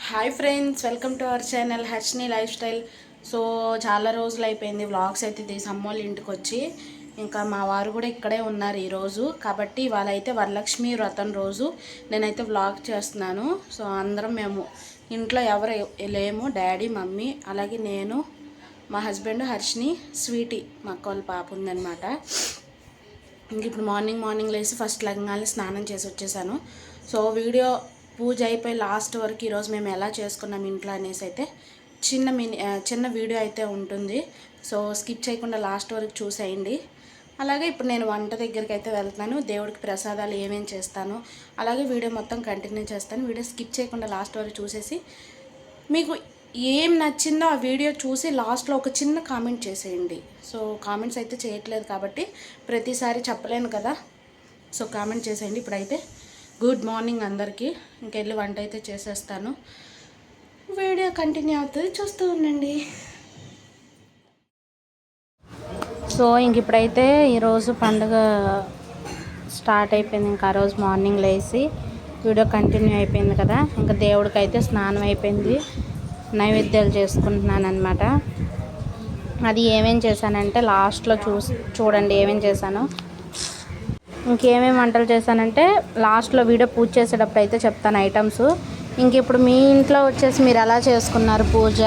Hi friends, welcome to our channel Harshini life style. So చాలా రోజులు అయిపోయింది వ్లాగ్స్ అయితే తీసి అమ్మోళ్ళ ఇంటికి వచ్చి. ఇంకా మా వారు కూడా ఇక్కడే ఉన్నారు ఈరోజు. కాబట్టి ఇవాళ అయితే వరలక్ష్మి వ్రతం రోజు నేనైతే వ్లాగ్ చేస్తున్నాను. సో అందరం మేము ఇంట్లో ఎవరు లేము, డాడీ, మమ్మీ, అలాగే నేను, మా హస్బెండ్, హర్షిని, స్వీటీ మా అక్క వాళ్ళ పాప ఉందన్నమాట. ఇంక ఇప్పుడు మార్నింగ్ లేచి ఫస్ట్ లగ్నాన్ని స్నానం చేసి వచ్చేసాను. సో వీడియో పూజ అయిపోయి లాస్ట్ వరకు ఈరోజు మేము ఎలా చేసుకున్నాం ఇంట్లో అనేసి అయితే చిన్న వీడియో అయితే ఉంటుంది. సో స్కిప్ చేయకుండా లాస్ట్ వరకు చూసేయండి. అలాగే ఇప్పుడు నేను వంట దగ్గరికి అయితే వెళ్తున్నాను. దేవుడికి ప్రసాదాలు ఏమేమి చేస్తాను, అలాగే వీడియో మొత్తం కంటిన్యూ చేస్తాను. వీడియో స్కిప్ చేయకుండా లాస్ట్ వరకు చూసేసి మీకు ఏం నచ్చిందో ఆ వీడియో చూసి లాస్ట్లో ఒక చిన్న కామెంట్ చేసేయండి. సో కామెంట్స్ అయితే చేయట్లేదు కాబట్టి ప్రతిసారి చెప్పలేను కదా, సో కామెంట్ చేసేయండి. ఇప్పుడైతే గుడ్ మార్నింగ్ అందరికీ. ఇంకెళ్ళి వంట అయితే చేసేస్తాను. వీడియో కంటిన్యూ అవుతుంది, చూస్తూ ఉండండి. సో ఇంక ఇప్పుడైతే ఈరోజు పండుగ స్టార్ట్ అయిపోయింది. ఇంకా ఆ రోజు మార్నింగ్ లేచి వీడియో కంటిన్యూ అయిపోయింది కదా. ఇంకా దేవుడికి అయితే స్నానం అయిపోయింది, నైవేద్యాలు చేసుకుంటున్నాను అనమాట. అది ఏమేం చేశానంటే లాస్ట్లో చూడండి ఏమేం చేశాను. ఇంకేమేమి వంటలు చేశానంటే లాస్ట్లో వీడియో పూజ చేసేటప్పుడు అయితే చెప్తాను ఐటమ్స్. ఇంక ఇప్పుడు మీ ఇంట్లో వచ్చేసి మీరు ఎలా చేసుకున్నారు పూజ,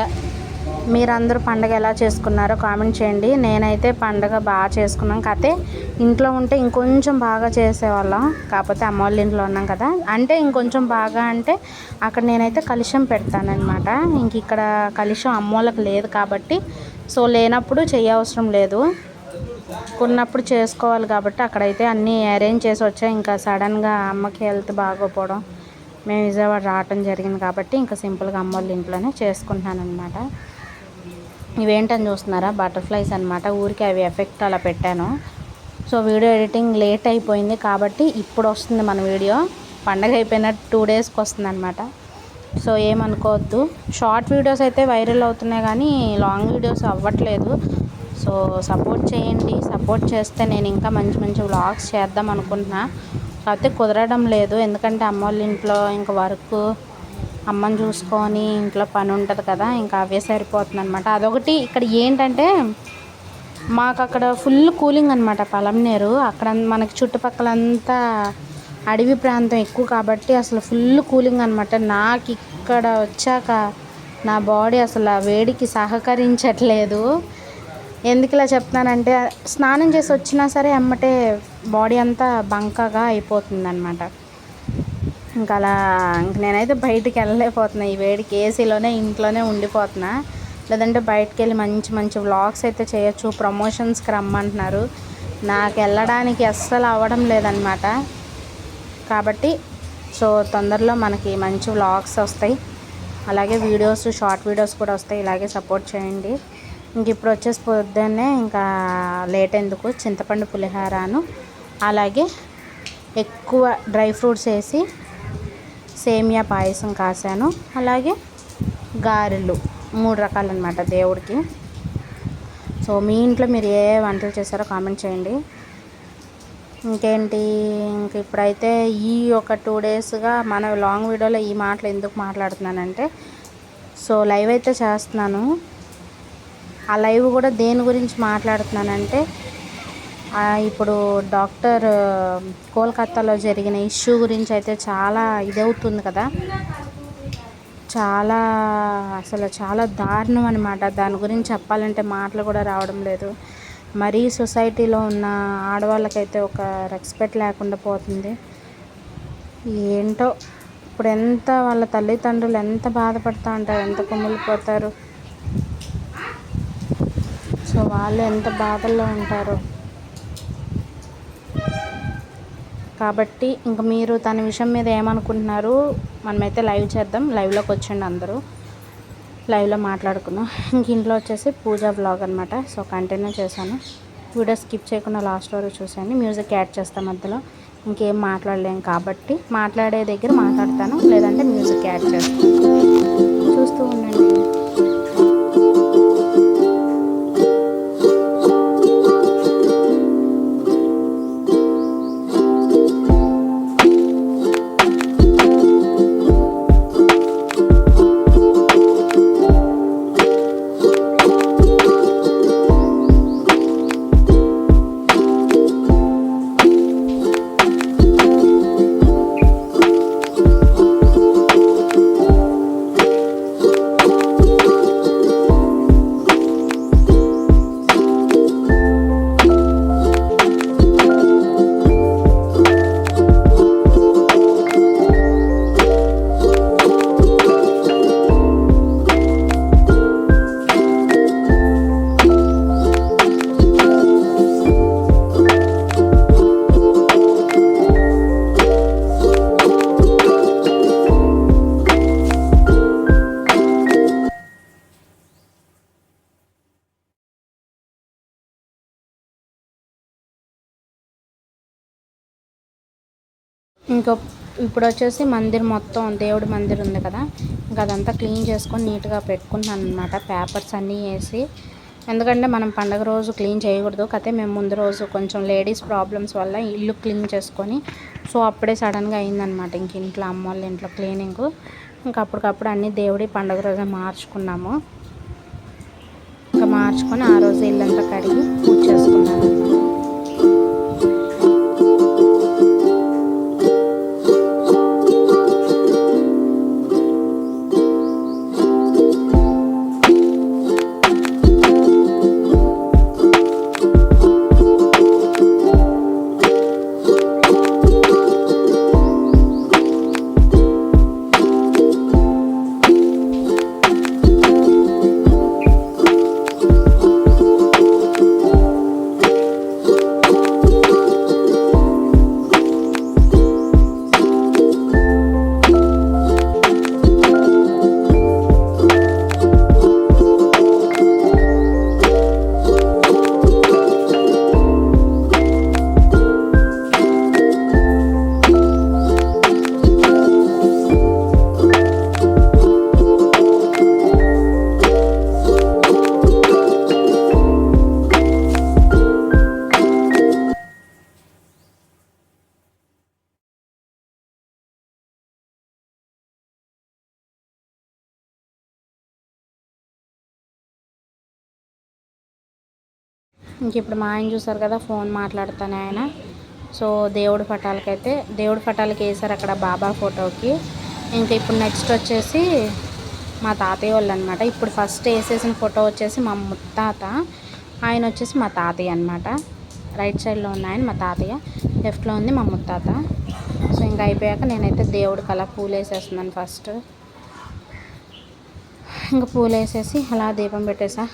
మీరందరూ పండగ ఎలా చేసుకున్నారో కామెంట్ చేయండి. నేనైతే పండగ బాగా చేసుకున్నాం. కాకపోతే ఇంట్లో ఉంటే ఇంకొంచెం బాగా చేసేవాళ్ళం, కాకపోతే అమ్మ వాళ్ళ ఇంట్లో ఉన్నాం కదా. అంటే ఇంకొంచెం బాగా అంటే అక్కడ నేనైతే కలుషం పెడతానమాట. ఇంక ఇక్కడ కలుషం అమ్మోళ్ళకి లేదు కాబట్టి, సో లేనప్పుడు చేయవసరం లేదు, ఉన్నప్పుడు చేసుకోవాలి కాబట్టి అక్కడైతే అన్నీ అరేంజ్ చేసి వచ్చా. ఇంకా సడన్గా అమ్మకి హెల్త్ బాగోపోవడం, మేము విజయవాడ రావటం జరిగింది కాబట్టి ఇంకా సింపుల్గా అమ్మ వాళ్ళ ఇంట్లోనే చేసుకుంటున్నాను అనమాట. ఇవేంటని చూస్తున్నారా, బటర్ఫ్లైస్ అనమాట. ఊరికి అవి ఎఫెక్ట్ అలా పెట్టాను. సో వీడియో ఎడిటింగ్ లేట్ అయిపోయింది కాబట్టి ఇప్పుడు వస్తుంది మన వీడియో. పండగ అయిపోయిన 2 డేస్కి వస్తుంది అనమాట. సో ఏమనుకోవద్దు. షార్ట్ వీడియోస్ అయితే వైరల్ అవుతున్నాయి కానీ లాంగ్ వీడియోస్ అవ్వట్లేదు. సో సపోర్ట్ చేయండి. సపోర్ట్ చేస్తే నేను ఇంకా మంచి వ్లాగ్స్ చేద్దాం అనుకుంటున్నా. కాకపోతే కుదరడం లేదు, ఎందుకంటే అమ్మ వాళ్ళ ఇంట్లో ఇంకా వర్క్, అమ్మని చూసుకొని ఇంట్లో పని ఉంటుంది కదా, ఇంకా అవే సరిపోతుంది అనమాట. అదొకటి. ఇక్కడ ఏంటంటే మాకు అక్కడ ఫుల్ కూలింగ్ అనమాట, పలంనేరు. అక్కడ మనకి చుట్టుపక్కలంతా అడవి ప్రాంతం ఎక్కువ కాబట్టి అసలు ఫుల్ కూలింగ్ అనమాట. నాకు ఇక్కడ వచ్చాక నా బాడీ అసలు వేడికి సహకరించట్లేదు. ఎందుకు ఇలా చెప్తున్నానంటే స్నానం చేసి వచ్చినా సరే అమ్మటే బాడీ అంతా బంకగా అయిపోతుంది అనమాట. ఇంకా అలా నేనైతే బయటికి వెళ్ళలేకపోతున్నా ఈ వేడికి. ఏసీలోనే ఇంట్లోనే ఉండిపోతున్నా. లేదంటే బయటకు వెళ్ళి మంచి వ్లాగ్స్ అయితే చేయొచ్చు. ప్రమోషన్స్కి రమ్మంటున్నారు, నాకు వెళ్ళడానికి అస్సలు అవ్వడం లేదనమాట. కాబట్టి సో తొందరలో మనకి మంచి వ్లాగ్స్ వస్తాయి, అలాగే వీడియోస్, షార్ట్ వీడియోస్ కూడా వస్తాయి. ఇలాగే సపోర్ట్ చేయండి. ఇంక ఇప్పుడు వచ్చేసి పొద్దున్నే ఇంకా లేట్ ఎందుకు చింతపండు పులిహారాను, అలాగే ఎక్కువ డ్రై ఫ్రూట్స్ వేసి సేమియా పాయసం కాసాను, అలాగే గారెలు 3 రకాలు అనమాట దేవుడికి. సో మీ ఇంట్లో మీరు ఏ వంటలు చేశారో కామెంట్ చేయండి. ఇంకేంటి, ఇంక ఇప్పుడైతే ఈ ఒక 2 డేస్గా మన లాంగ్ వీడియోలో ఈ మాటలు ఎందుకు మాట్లాడుతున్నానంటే, సో లైవ్ అయితే చేస్తున్నాను. ఆ లైవ్ కూడా దేని గురించి మాట్లాడుతున్నానంటే, ఇప్పుడు డాక్టర్ కోల్కతాలో జరిగిన ఇష్యూ గురించి అయితే చాలా ఇదవుతుంది కదా. అసలు చాలా దారుణం అనమాట. దాని గురించి చెప్పాలంటే మాటలు కూడా రావడం లేదు. మరీ సొసైటీలో ఉన్న ఆడవాళ్ళకైతే ఒక రెస్పెక్ట్ లేకుండా పోతుంది. ఏంటో ఇప్పుడు ఎంత వాళ్ళ తల్లిదండ్రులు ఎంత బాధపడుతూ ఉంటారు, ఎంత కుమిలిపోతారు. సో వాళ్ళు ఎంత బాధల్లో ఉంటారు. కాబట్టి ఇంక మీరు తన విషయం మీద ఏమనుకుంటున్నారు, మనమైతే లైవ్ చేద్దాం. లైవ్లోకి వచ్చండి, అందరూ లైవ్లో మాట్లాడుకుందాం. ఇంక ఇంట్లో వచ్చేసి పూజా బ్లాగ్ అనమాట. సో కంటిన్యూ చేశాను. వీడియో స్కిప్ చేయకుండా లాస్ట్ వరకు చూసాను. మ్యూజిక్ యాడ్ చేస్తాను మధ్యలో. ఇంకేం మాట్లాడలేం కాబట్టి మాట్లాడే దగ్గర మాట్లాడతాను, లేదంటే మ్యూజిక్ యాడ్ చేస్తాను. చూస్తూ ఉండండి. ఇంకో ఇప్పుడు వచ్చేసి మందిర్ మొత్తం దేవుడి మందిర్ ఉంది కదా, ఇంకా అదంతా క్లీన్ చేసుకొని నీట్గా పెట్టుకుంటున్నాను అనమాట, పేపర్స్ అన్నీ వేసి. ఎందుకంటే మనం పండగ రోజు క్లీన్ చేయకూడదు కతే, మేము ముందు రోజు కొంచెం లేడీస్ ప్రాబ్లమ్స్ వల్ల ఇల్లు క్లీన్ చేసుకొని, సో అప్పుడే సడన్గా అయిందనమాట ఇంక ఇంట్లో అమ్మ వాళ్ళ ఇంట్లో క్లీనింగ్. ఇంకా అప్పటికప్పుడు అన్నీ దేవుడి పండగ రోజు మార్చుకున్నాము. ఇంకా మార్చుకొని ఆ రోజు ఇల్లంతా కడిగి పూజ చేసుకున్నాను అనమాట. ఇంక ఇప్పుడు మా ఆయన చూసారు కదా, ఫోన్ మాట్లాడుతానే ఆయన. సో దేవుడి పటాలకి వేసారు అక్కడ బాబా ఫోటోకి. ఇంకా ఇప్పుడు నెక్స్ట్ వచ్చేసి మా తాతయ్య వాళ్ళు అనమాట. ఇప్పుడు ఫస్ట్ వేసేసిన ఫోటో వచ్చేసి మా ముత్తాత, ఆయన వచ్చేసి మా తాతయ్య అనమాట. రైట్ సైడ్లో ఉన్న ఆయన మా తాతయ్య, లెఫ్ట్లో ఉంది మా ముత్తాత. సో ఇంకా అయిపోయాక నేనైతే దేవుడికి అలా పూలు వేసేస్తున్నాను ఫస్ట్. ఇంకా పూలు వేసేసి అలా దీపం పెట్టేసా.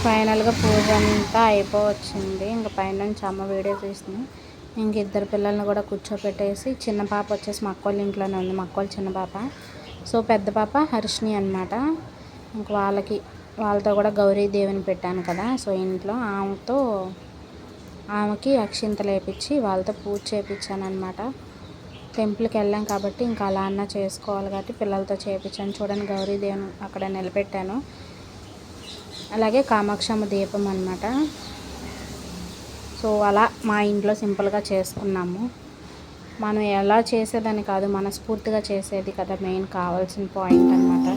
ఫైనల్గా పూజ అంతా అయిపోవచ్చింది. ఇంకా పైనుంచి అమ్మ వీడియో తీస్తుంది. ఇంక ఇద్దరు పిల్లల్ని కూడా కూర్చోపెట్టేసి, చిన్న పాప వచ్చేసి మా అక్క వాళ్ళ ఇంట్లోనే ఉంది, మా అక్క వాళ్ళ చిన్న పాప. సో పెద్ద పాప హర్షిని అనమాట. ఇంక వాళ్ళతో కూడా గౌరీ దేవుని పెట్టాను కదా, సో ఇంట్లో ఆమెకి అక్షింతలు వేయించి వాళ్ళతో పూజ చేయించాను అనమాట. టెంపుల్కి వెళ్ళాం కాబట్టి ఇంకా అలా అన్నా చేసుకోవాలి కాబట్టి పిల్లలతో చేయించాను. చూడండి గౌరీ దేవుని అక్కడ నిలబెట్టాను. అలాగే కామాక్షమ్మ దీపం అన్నమాట. సో అలా మా ఇంట్లో సింపుల్గా చేసుకున్నాము. మనం ఎలా చేసేదని కాదు, మనస్ఫూర్తిగా చేసేది కదా మెయిన్ కావాల్సిన పాయింట్ అన్నమాట.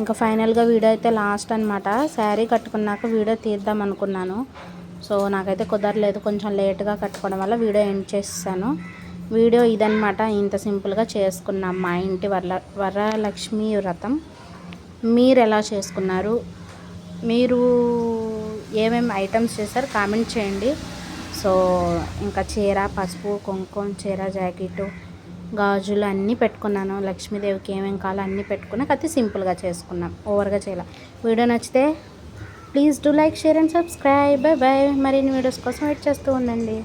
ఇంకా ఫైనల్గా వీడియో అయితే లాస్ట్ అనమాట. శారీ కట్టుకున్నాక వీడియో తీద్దాం అనుకున్నాను. సో నాకైతే కుదరలేదు, కొంచెం లేట్గా కట్టుకోవడం వల్ల వీడియో ఎండ్ చేసేసాను. వీడియో ఇదనమాట. ఇంత సింపుల్గా చేసుకున్నాం మా ఇంటి వరలక్ష్మి వ్రతం. మీరు ఎలా చేసుకున్నారు? మీరు ఏమేమి ఐటమ్స్ చేశారు కామెంట్ చేయండి. సో ఇంకా చీర, పసుపు, కుంకుమ, చీర, జాకెట్, గాజులు అన్నీ పెట్టుకున్నాను. లక్ష్మీదేవికి ఏమేమి కావాలో అన్నీ పెట్టుకున్నా, కాకపోతే సింపుల్గా చేసుకున్నాం, ఓవర్గా చేయాలి. వీడియో నచ్చితే please do like, share and subscribe. Bye bye. మరిన్ని వీడియోస్ కోసం వెయిట్ చేస్తూ ఉండండి.